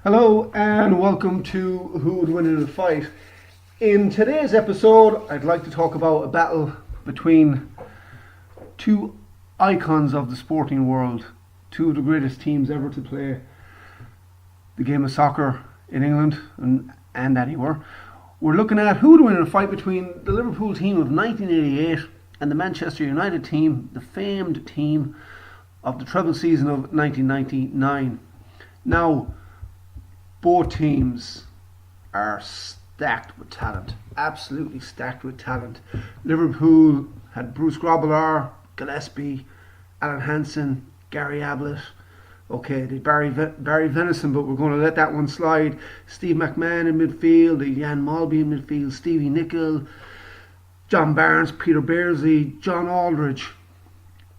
Hello and welcome to Who Would Win in a Fight. In today's episode, I'd like to talk about a battle between two icons of the sporting world, two of the greatest teams ever to play the game of soccer in England and anywhere. We're looking at who would win in a fight between the Liverpool team of 1988 and the Manchester United team, the famed team of the treble season of 1999. Now, both teams are stacked with talent, absolutely stacked with talent. Liverpool had Bruce Grobbelaar, Gillespie, Alan Hansen, Gary Ablett. Okay, they Barry Venison, but we're going to let that one slide. Steve McMahon in midfield, Jan Malby in midfield, Stevie Nicol, John Barnes, Peter Beardsley, John Aldridge,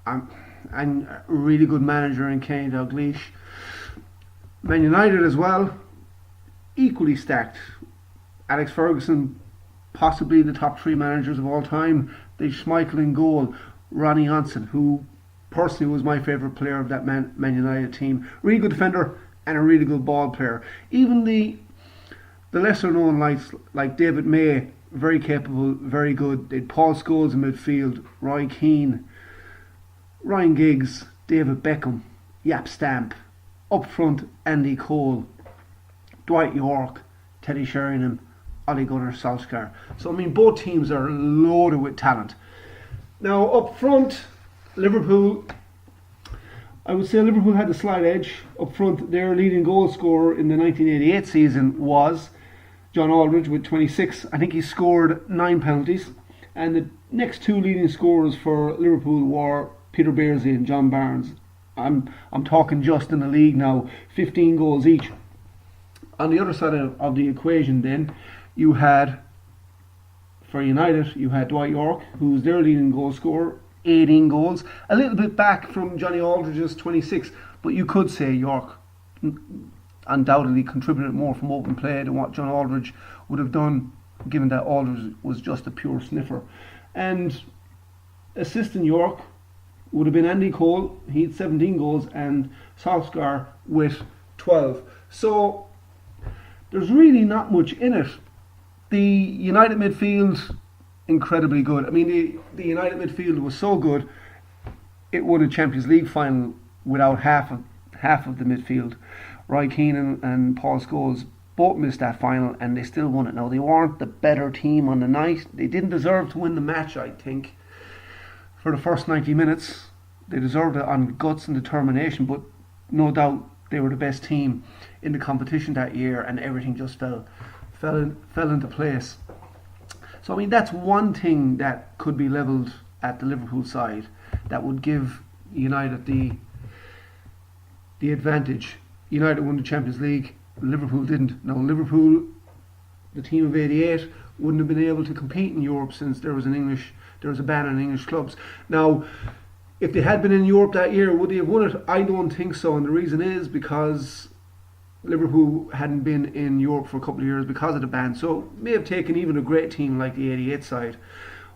and a really good manager in Kenny Dalglish. Man United as well, equally stacked. Alex Ferguson, possibly the top three managers of all time. Dave Schmeichel in goal. Ronnie Johnson, who personally was my favourite player of that Man United team. Really good defender and a really good ball player. Even the lesser known lights like David May, very capable, very good. They had Paul Scholes in midfield, Roy Keane, Ryan Giggs, David Beckham, Jaap Stamp. Up front, Andy Cole, Dwight York, Teddy Sheringham, Ole Gunnar Solskjaer. So, both teams are loaded with talent. Now, up front, Liverpool, I would say Liverpool had the slight edge. Up front, their leading goal scorer in the 1988 season was John Aldridge with 26. I think he scored 9 penalties. And the next two leading scorers for Liverpool were Peter Beardsley and John Barnes. I'm talking just in the league now, 15 goals each. On the other side of the equation then, you had, for United, you had Dwight York, who's their leading goal scorer, 18 goals. A little bit back from Johnny Aldridge's 26, but you could say York undoubtedly contributed more from open play than what John Aldridge would have done, given that Aldridge was just a pure sniffer. And assisting York would have been Andy Cole. He had 17 goals, and Solskjaer with 12. So there's really not much in it. The United midfield, incredibly good. The United midfield was so good, it won a Champions League final without half of the midfield. Roy Keane and Paul Scholes both missed that final, and they still won it. Now, they weren't the better team on the night. They didn't deserve to win the match, I think. For the first 90 minutes, they deserved it on guts and determination, but no doubt they were the best team in the competition that year, and everything just fell into place. So that's one thing that could be levelled at the Liverpool side that would give United the advantage. United won the Champions League, Liverpool didn't. Now, Liverpool, the team of '88, wouldn't have been able to compete in Europe since there was a ban on English clubs. Now, if they had been in Europe that year, would they have won it? I don't think so, and the reason is because Liverpool hadn't been in Europe for a couple of years because of the ban. So it may have taken even a great team like the '88 side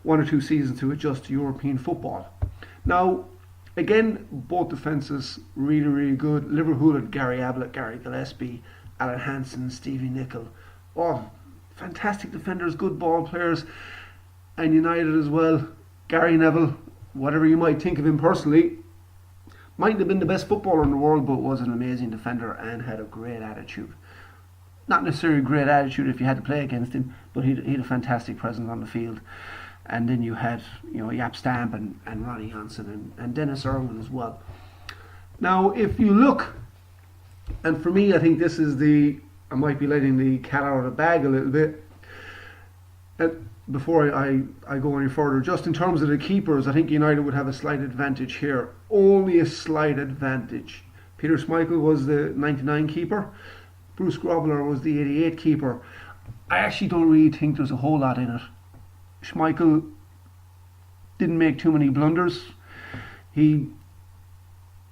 1 or 2 seasons to adjust to European football. Now, again, both defences really, really good. Liverpool had Gary Ablett, Gary Gillespie, Alan Hansen, Stevie Nicol. All fantastic defenders, good ball players. And United as well, Gary Neville, whatever you might think of him personally, mightn't have been the best footballer in the world, but was an amazing defender and had a great attitude. Not necessarily a great attitude if you had to play against him, but he had a fantastic presence on the field. And then you had Jaap Stamp and Ronnie Johnson and Dennis Irwin as well. Now, if you look, and for me, I think this is I might be letting the cat out of the bag a little bit. Before I go any further, just in terms of the keepers, I think United would have a slight advantage here. Only a slight advantage. Peter Schmeichel was the 99 keeper. Bruce Grobbelaar was the 88 keeper. I actually don't really think there's a whole lot in it. Schmeichel didn't make too many blunders. He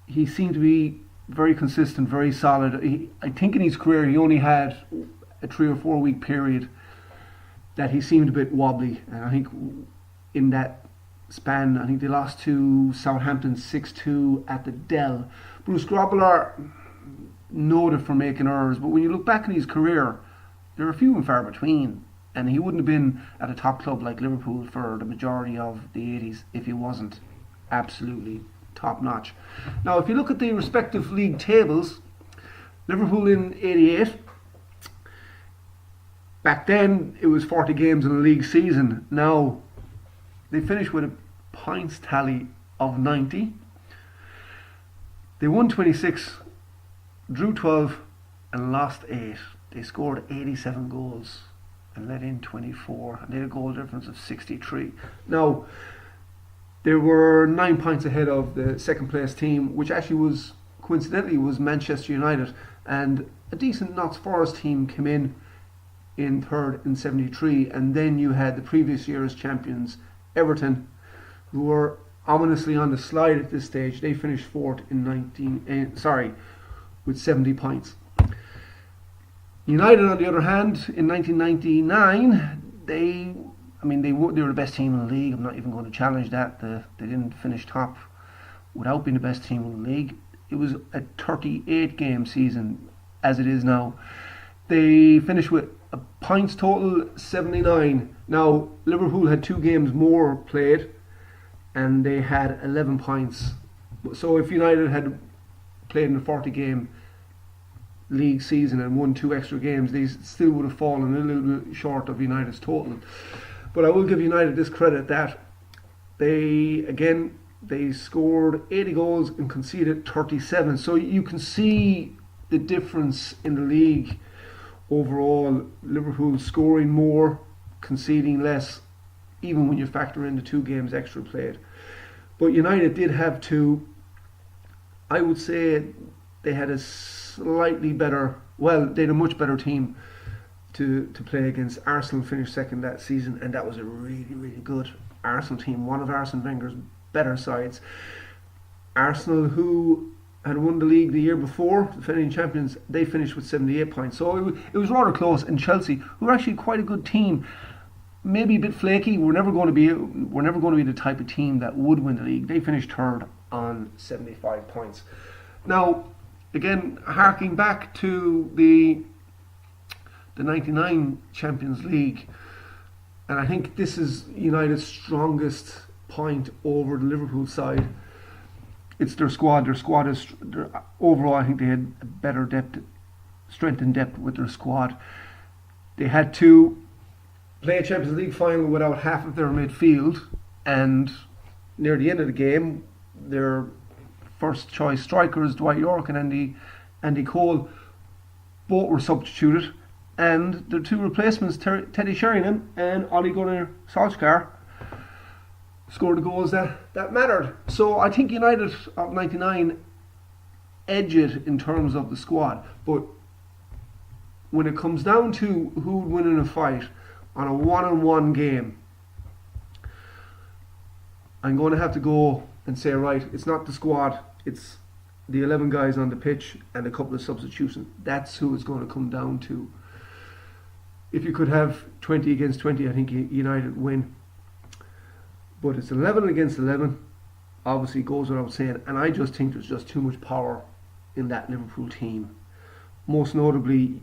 seemed to be very consistent, very solid. I think in his career he only had a 3 or 4 week period that he seemed a bit wobbly, and I think in that span, I think they lost to Southampton 6-2 at the Dell. Bruce Grobbelaar noted for making errors, but when you look back in his career, they're few and far between. And he wouldn't have been at a top club like Liverpool for the majority of the 80s if he wasn't absolutely top notch. Now, if you look at the respective league tables, Liverpool in 88, back then it was 40 games in a league season. Now they finished with a points tally of 90. They won 26, drew 12 and lost 8. They scored 87 goals and let in 24, and they had a goal difference of 63. Now, they were 9 points ahead of the second place team, which actually was, coincidentally, was Manchester United, and a decent Notts Forest team came in third in 73, and then you had the previous year's champions, Everton, who were ominously on the slide at this stage. They finished fourth in with 70 points. United, on the other hand, in 1999, they were the best team in the league. I'm not even going to challenge that. They didn't finish top without being the best team in the league. It was a 38-game season, as it is now. They finished with a points total 79. Now, Liverpool had 2 games more played, and they had 11 points. So if United had played in a 40-game league season and won 2 extra games, they still would have fallen a little bit short of United's total. But I will give United this credit that they scored 80 goals and conceded 37. So you can see the difference in the league overall. Liverpool scoring more, conceding less, even when you factor in the 2 games extra played. But United did have to, I would say, they had a slightly better, they had a much better team to play against. Arsenal finished second that season, and that was a really, really good Arsenal team, one of Arsene Wenger's better sides. Arsenal, who had won the league the year before, defending champions, they finished with 78 points. So it was rather close. And Chelsea, who were actually quite a good team, maybe a bit flaky. We're never going to be the type of team that would win the league. They finished third on 75 points. Now, again, harking back to the 99 Champions League, and I think this is United's strongest point over the Liverpool side. It's their squad. Overall, I think they had better strength and depth with their squad. They had to play a Champions League final without half of their midfield, and near the end of the game, their first choice strikers, Dwight York and Andy Cole, both were substituted, and their 2 replacements, Teddy Sheringham and Ole Gunnar Solskjaer, scored the goals that mattered. So I think United of 99 edge it in terms of the squad, but when it comes down to who would win in a fight on a one-on-one game, I'm going to have to go and say, right, it's not the squad, it's the 11 guys on the pitch and a couple of substitutions. That's who it's going to come down to. If you could have 20 against 20, I think United win. But it's 11 against 11, obviously goes without saying, and I just think there's just too much power in that Liverpool team. Most notably,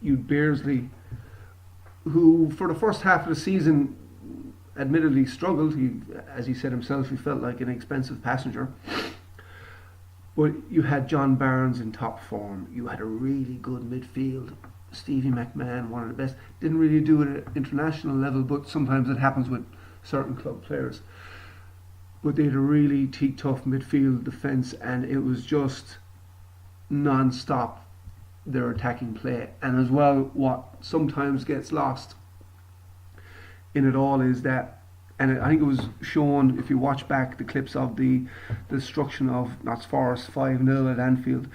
Jude Beardsley, who for the first half of the season admittedly struggled. As he said himself, he felt like an expensive passenger. But you had John Barnes in top form. You had a really good midfield. Stevie McMahon, one of the best. Didn't really do it at international level, but sometimes it happens with certain club players. But they had a really tough midfield defence, and it was just non-stop, their attacking play. And as well, what sometimes gets lost in it all is that, and I think it was shown if you watch back the clips of the destruction of Notts Forest 5-0 at Anfield,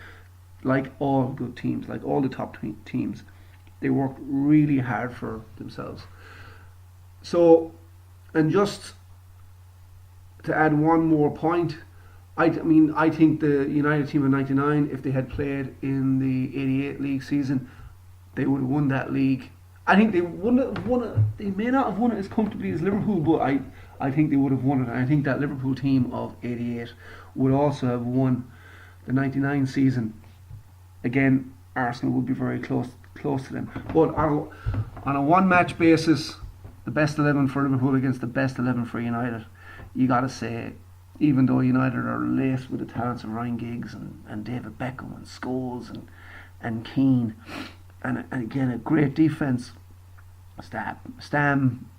like all good teams, like all the top teams, they worked really hard for themselves. So, and just to add one more point, I think the United team of 99, if they had played in the 88 league season, they would have won that league. I think they wouldn't have won it. They may not have won it as comfortably as Liverpool, but I think they would have won it. And I think that Liverpool team of 88 would also have won the 99 season again, Arsenal would be very close to them. But on a one match basis, the best 11 for Liverpool against the best 11 for United, you got to say, even though United are laced with the talents of Ryan Giggs and David Beckham and Scholes and Keane, and again a great defence, Stam,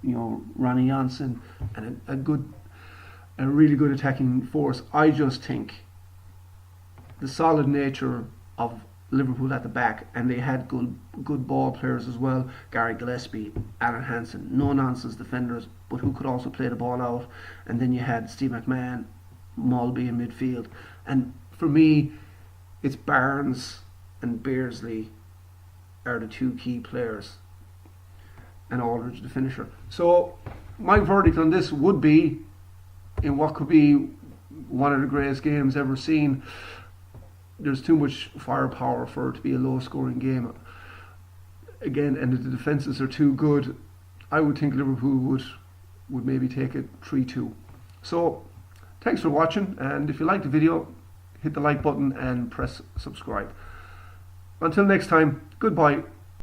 Ronnie Johnson, and a really good attacking force. I just think the solid nature of Liverpool at the back, and they had good ball players as well. Gary Gillespie, Alan Hansen, no nonsense defenders, but who could also play the ball out. And then you had Steve McMahon, Mulby in midfield. And for me, it's Barnes and Beardsley are the two key players, and Aldridge the finisher. So my verdict on this would be, in what could be one of the greatest games ever seen, there's too much firepower for it to be a low scoring game again, and the defences are too good. I would think Liverpool would maybe take it 3-2. So thanks for watching, and if you like the video, hit the like button and press subscribe. Until next time, goodbye.